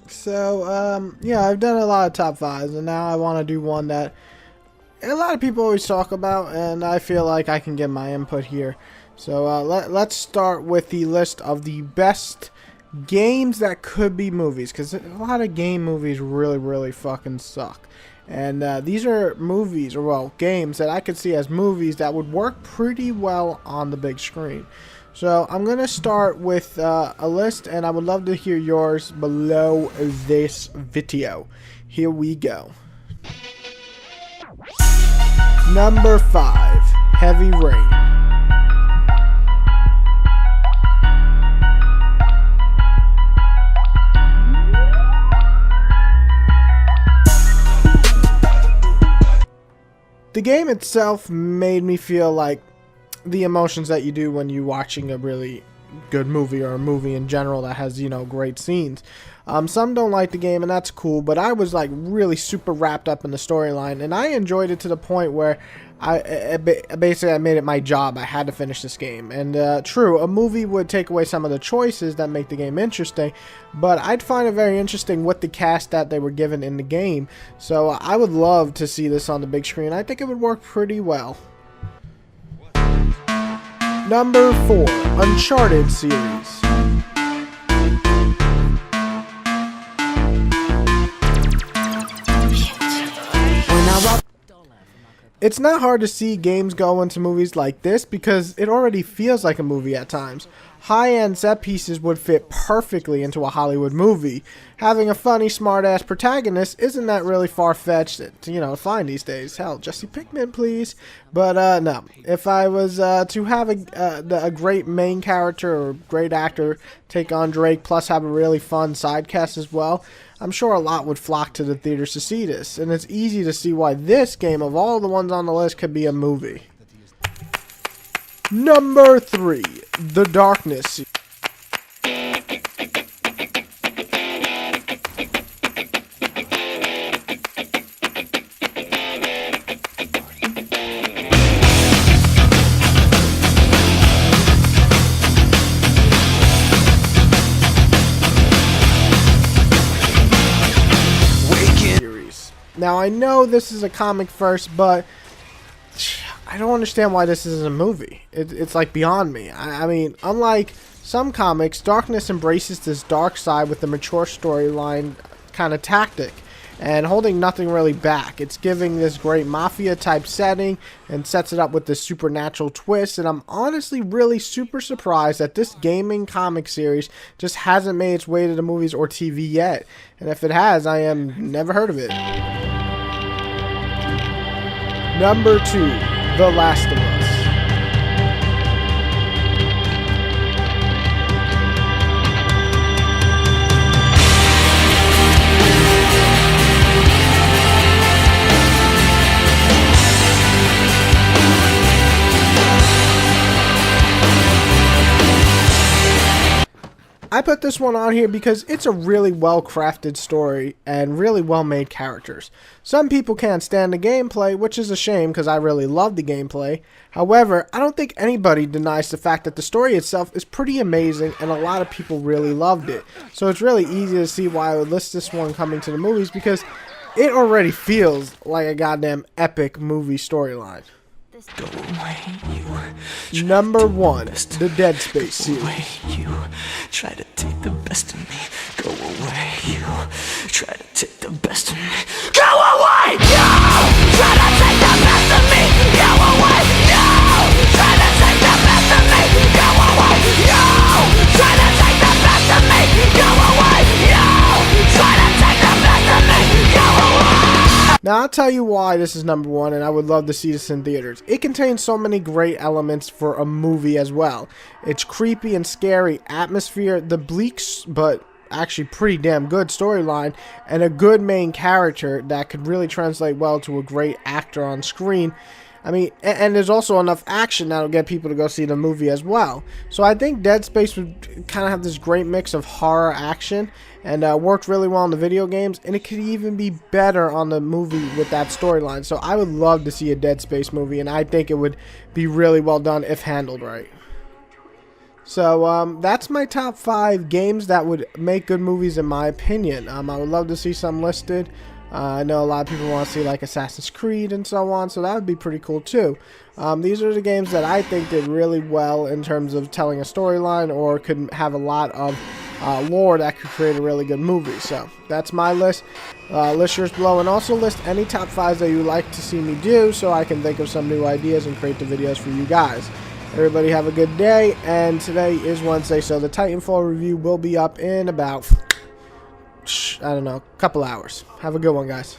So, yeah, I've done a lot of top fives, and now I want to do one that a lot of people always talk about, and I feel like I can get my input here. So, let's start with the list of the best games that could be movies, because a lot of game movies really fucking suck. And these are movies, or well, games that I could see as movies that would work pretty well on the big screen. So I'm going to start with a list, and I would love to hear yours below this video. Here we go. Number 5, Heavy Rain. The game itself made me feel like the emotions that you do when you're watching a really good movie, or a movie in general that has, you know, great scenes. Some don't like the game, and that's cool, but I was like really super wrapped up in the storyline, and I enjoyed it to the point where I made it my job. I had to finish this game. And true, a movie would take away some of the choices that make the game interesting, but I'd find it very interesting with the cast that they were given in the game. So I would love to see this on the big screen. I think it would work pretty well. Number 4, Uncharted series. It's not hard to see games go into movies like this because it already feels like a movie at times. High-end set pieces would fit perfectly into a Hollywood movie. Having a funny, smart-ass protagonist isn't that really far-fetched to, you know, find these days. Hell, Jesse Pinkman, please. But no, if I was to have a great main character or great actor take on Drake, plus have a really fun side cast as well, I'm sure a lot would flock to the theaters to see this. And it's easy to see why this game, of all the ones on the list, could be a movie. Number 3, The Darkness. Now, I know this is a comic first, but I don't understand why this isn't a movie. It's like beyond me. I mean, unlike some comics, Darkness embraces this dark side with a mature storyline kind of tactic and holding nothing really back. It's giving this great mafia type setting and sets it up with this supernatural twist, and I'm honestly really super surprised that this gaming comic series just hasn't made its way to the movies or TV yet. And if it has, I am never heard of it. Number 2, The Last of Us. I put this one on here because it's a really well-crafted story and really well-made characters. Some people can't stand the gameplay, which is a shame because I really love the gameplay. However, I don't think anybody denies the fact that the story itself is pretty amazing and a lot of people really loved it. So it's really easy to see why I would list this one coming to the movies, because it already feels like a goddamn epic movie storyline. Go away, you. Number 1, the Dead Space series. Go away, you. Try to take the best of me. Go away, you. Try to take the best of me. Go away, you. Try to take the best of me. Go away, you. Try to take the best of me. Go away, you. Try to take the best of me. Go away, you. Try to take the best of me. Go away. Now, I'll tell you why this is number 1, and I would love to see this in theaters. It contains so many great elements for a movie as well. It's creepy and scary atmosphere, the bleak but actually pretty damn good storyline, and a good main character that could really translate well to a great actor on screen. I mean, and there's also enough action that'll get people to go see the movie as well. So I think Dead Space would kind of have this great mix of horror action, and worked really well in the video games, and it could even be better on the movie with that storyline. So I would love to see a Dead Space movie, and I think it would be really well done if handled right. So that's my top 5 games that would make good movies in my opinion. I would love to see some listed. I know a lot of people want to see like Assassin's Creed and so on, so that would be pretty cool too. These are the games that I think did really well in terms of telling a storyline or could have a lot of lore that could create a really good movie. So that's my list. List yours below, and also list any top 5s that you would like to see me do so I can think of some new ideas and create the videos for you guys. Everybody have a good day, and today is Wednesday, so the Titanfall review will be up in about, I don't know, a couple hours. Have a good one, guys.